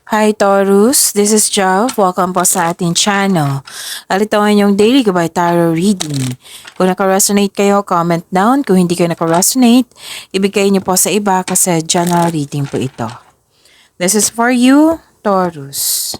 Hi Taurus, this is Jav. Welcome po sa ating channel. At ito ang inyong Daily Gabay Tarot Reading. Kung naka-resonate kayo, comment down. Kung hindi kayo naka-resonate, ibigay niyo po sa iba kasi general reading po ito. This is for you, Taurus.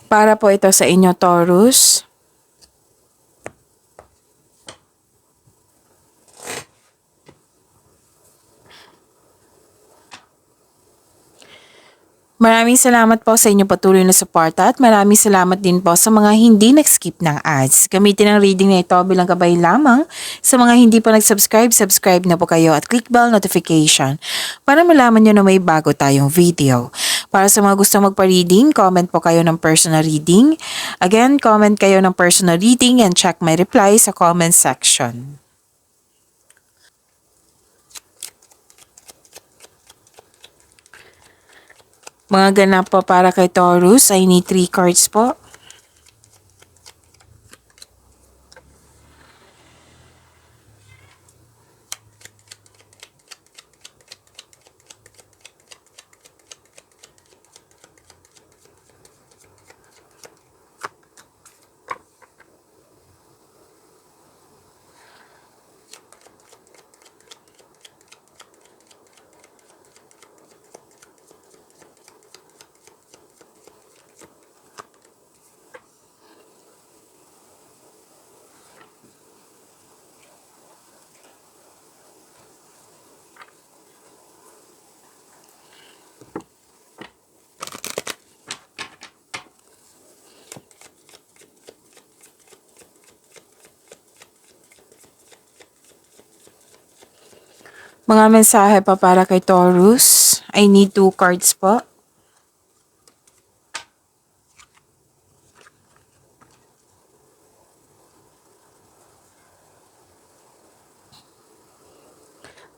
Para po ito sa inyo, Taurus. Maraming salamat po sa inyong patuloy na suporta at maraming salamat din po sa mga hindi nag-skip ng ads. Gamitin ang reading na ito bilang gabay lamang. Sa mga hindi pa nag-subscribe, subscribe na po kayo at click bell notification para malaman nyo na may bago tayong video. Para sa mga gustong magpa-reading, comment po kayo ng personal reading. Again, comment kayo ng personal reading and check my reply sa comment section. Mga ganap po para kay Taurus, I need 3 cards po. Mga mensahe pa para kay Taurus. I need 2 cards po.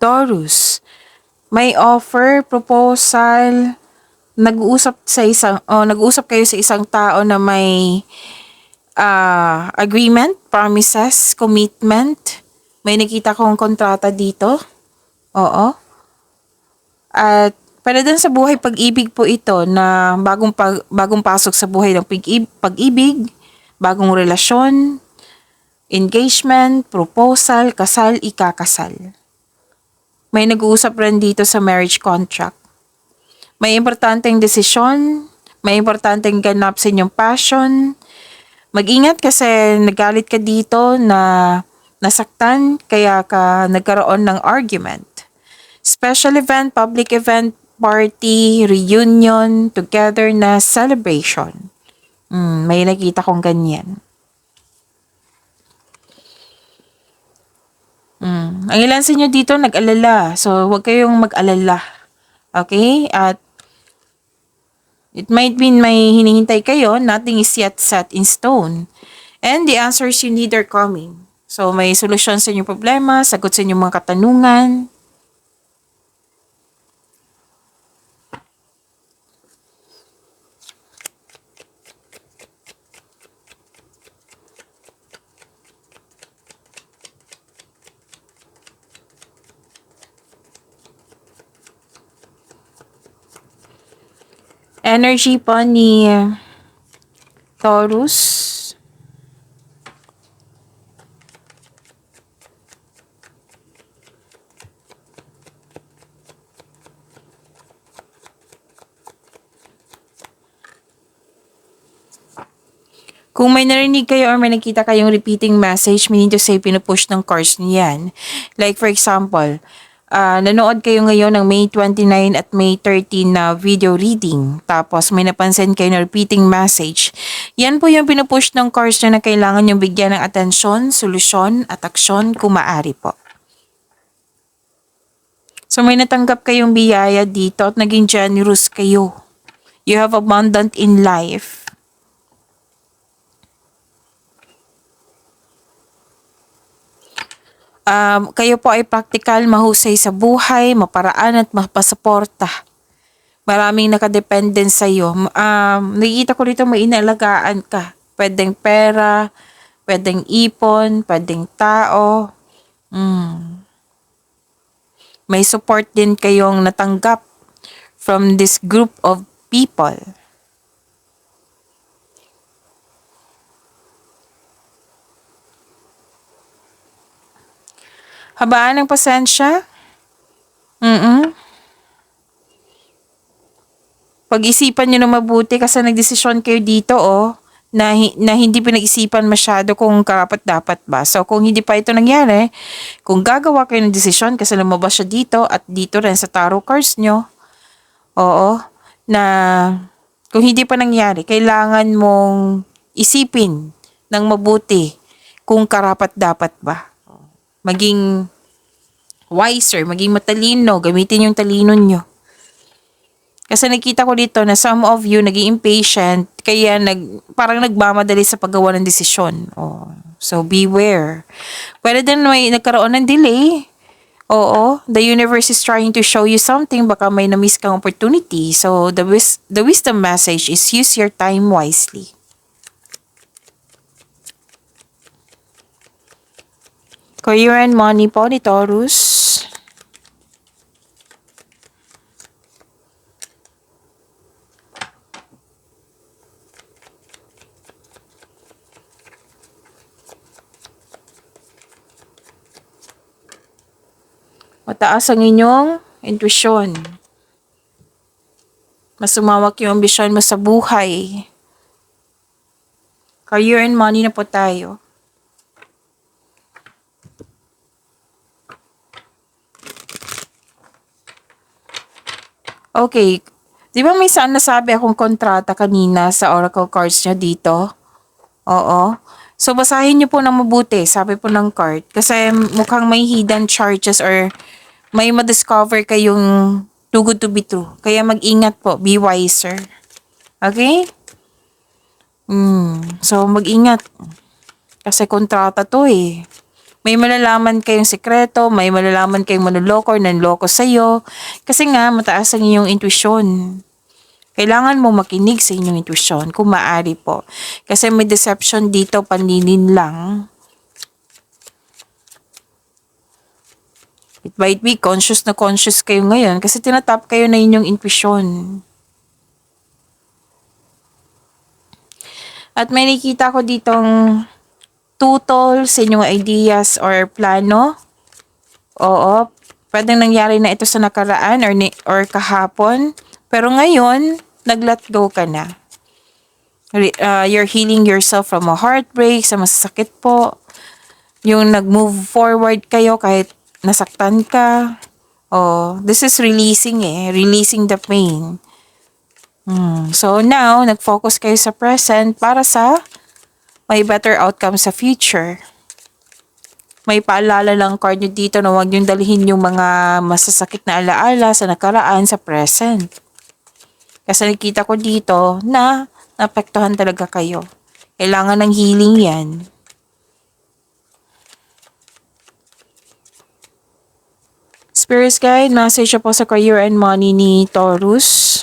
Taurus, may offer, proposal, nag-uusap kayo sa isang tao na may agreement, promises, commitment. May nakita kong kontrata dito. Oo. At para dun sa buhay pag-ibig po ito na bagong pasok sa buhay ng pag-ibig, bagong relasyon, engagement, proposal, kasal, ikakasal. May nag-uusap rin dito sa marriage contract. May importanteng desisyon, may importanteng ganap sa inyong passion. Mag-ingat kasi nagalit ka dito na nasaktan kaya ka nagkaroon ng argument. Special event, public event, party, reunion, togetherness, celebration. May nakita kong ganyan. Ang ilan sa inyo dito nag-alala. So, huwag kayong mag-alala. Okay? At it might mean may hinihintay kayo. Nothing is yet set in stone. And the answers you need are coming. So, may solusyon sa inyong problema, sagot sa inyong mga katanungan. Energy po ni Taurus. Kung may narinig kayo or may nakita kayong repeating message, meaning to say pinupush ng cards niyan. Like for example, nanood kayo ngayon ng May 29 at May 13 na video reading. Tapos may napansin kayo na repeating message. Yan po yung pinupush ng cards na kailangan yung bigyan ng atensyon, solusyon at aksyon kung maaari po. So may natanggap kayong biyaya dito at naging generous kayo. You have abundant in life. Kayo po ay practical, mahusay sa buhay, maparaan at mapasuporta. Maraming nakadepende sa iyo. Nakikita ko rito may inaalagaan ka. Pwedeng pera, pwedeng ipon, pwedeng tao. May support din kayong natanggap from this group of people. Habaan ng pasensya. Pag-isipan nyo na mabuti kasi nagdesisyon kayo dito na hindi pinag-isipan masyado kung karapat-dapat ba. So kung hindi pa ito nangyari, kung gagawa kayo ng desisyon kasi lumabas siya dito at dito rin sa tarot cards nyo, na kung hindi pa nangyari, kailangan mong isipin ng mabuti kung karapat-dapat ba. Maging wiser, maging matalino, gamitin yung talino nyo. Kasi nakita ko dito na some of you naging impatient, kaya parang nagmamadali sa paggawa ng desisyon. So beware. Pwede din may nagkaroon ng delay. The universe is trying to show you something, baka may na-miss kang opportunity. So the wisdom message is use your time wisely. Career and money po ni Taurus. Mataas ang inyong intuition. Mas sumawak yung ambisyon mo sa buhay. Career and money na po tayo. Okay. Di ba may saan nasabi akong kontrata kanina sa oracle cards nyo dito? Oo. So, basahin nyo po ng mabuti, sabi po ng card. Kasi mukhang may hidden charges or may madiscover kayong too good to be true. Kaya mag-ingat po, be wiser. Okay? So, mag-ingat. Kasi kontrata to eh. May malalaman kayong sekreto, may malalaman kayong manloloko or nanloko sa'yo. Kasi nga, mataas ang inyong intuition. Kailangan mo makinig sa inyong intuition kung maaari po. Kasi may deception dito, panlinin lang. It might be conscious na conscious kayo ngayon kasi tinatap kayo na inyong intuition. At may nakita ko ditong tutol sa inyong ideas or plano. Oo, pwedeng nangyari na ito sa nakaraan or kahapon. Pero ngayon, nag-let go ka na. You're healing yourself from a heartbreak, sa masasakit po. Yung nag-move forward kayo kahit nasaktan ka. This is releasing releasing the pain. So now, nag-focus kayo sa present para sa may better outcome sa future. May paalala lang card nyo dito na huwag nyo dalhin yung mga masasakit na alaala sa nakaraan sa present. Kasi nakita ko dito na naapektuhan talaga kayo. Kailangan ng healing yan. Spirit guide, message po sa career and money ni Taurus.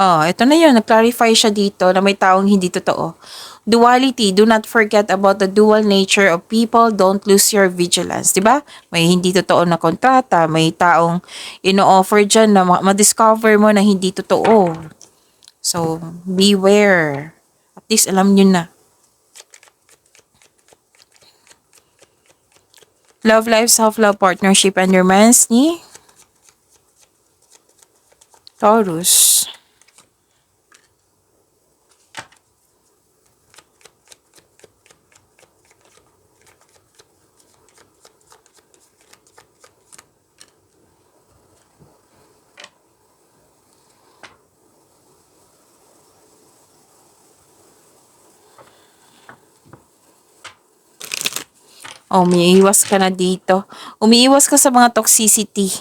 Ito na yun. Nag-clarify siya dito na may taong hindi totoo. Duality, do not forget about the dual nature of people. Don't lose your vigilance. Diba? May hindi totoo na kontrata. May taong ino-offer dyan na ma-discover mo na hindi totoo. So, beware. At least alam nyo na. Love life, self-love, partnership, and romance ni Taurus. Umiiwas ka na dito. Umiiwas ka sa mga toxicity.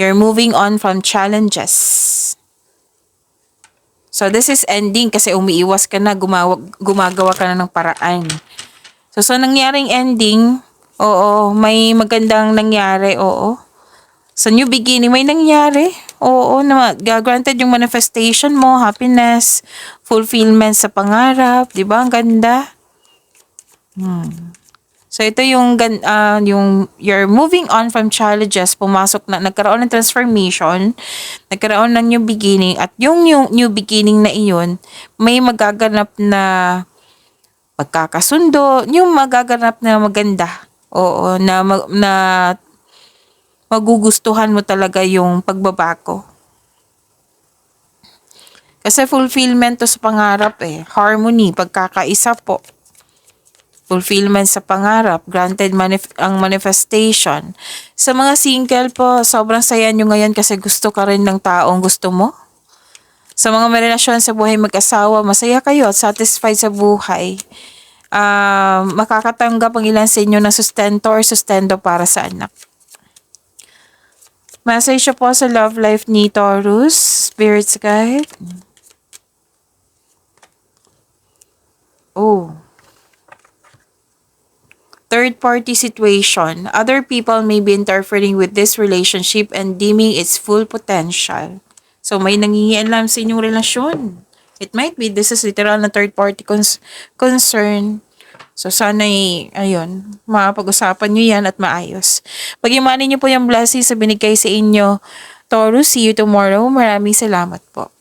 You're moving on from challenges. So, this is ending kasi umiiwas ka na, gumagawa ka na ng paraan. So, nangyaring ending, oo, may magandang nangyari, oo. Sa new beginning, may nangyari. Oo, na granted yung manifestation mo, happiness, fulfillment sa pangarap, di ba? Ang ganda. So, ito yung you're moving on from challenges, pumasok na, nagkaroon ng transformation, nagkaroon ng new beginning, at yung new beginning na iyon, may magaganap na pagkakasundo, yung magaganap na maganda. Oo, na magugustuhan mo talaga yung pagbabago. Kasi fulfillment to sa pangarap harmony, pagkakaisa po. Fulfillment sa pangarap, granted ang manifestation. Sa mga single po, sobrang saya nyo ngayon kasi gusto ka rin ng taong gusto mo. Sa mga may relasyon sa buhay mag-asawa, masaya kayo at satisfied sa buhay. Makakatanggap ang ilan sa inyo ng sustento or sustento para sa anak. Message po sa love life ni Taurus, Spirits Guide. Third party situation. Other people may be interfering with this relationship and deeming its full potential. So, may nangingialam sa inyong relasyon. It might be, this is literal na third party concern. So, sana'y, ayun, mapag-usapan nyo yan at maayos. Pag-imanin nyo po yung blessings sa binigay sa inyo, Taurus, see you tomorrow. Maraming salamat po.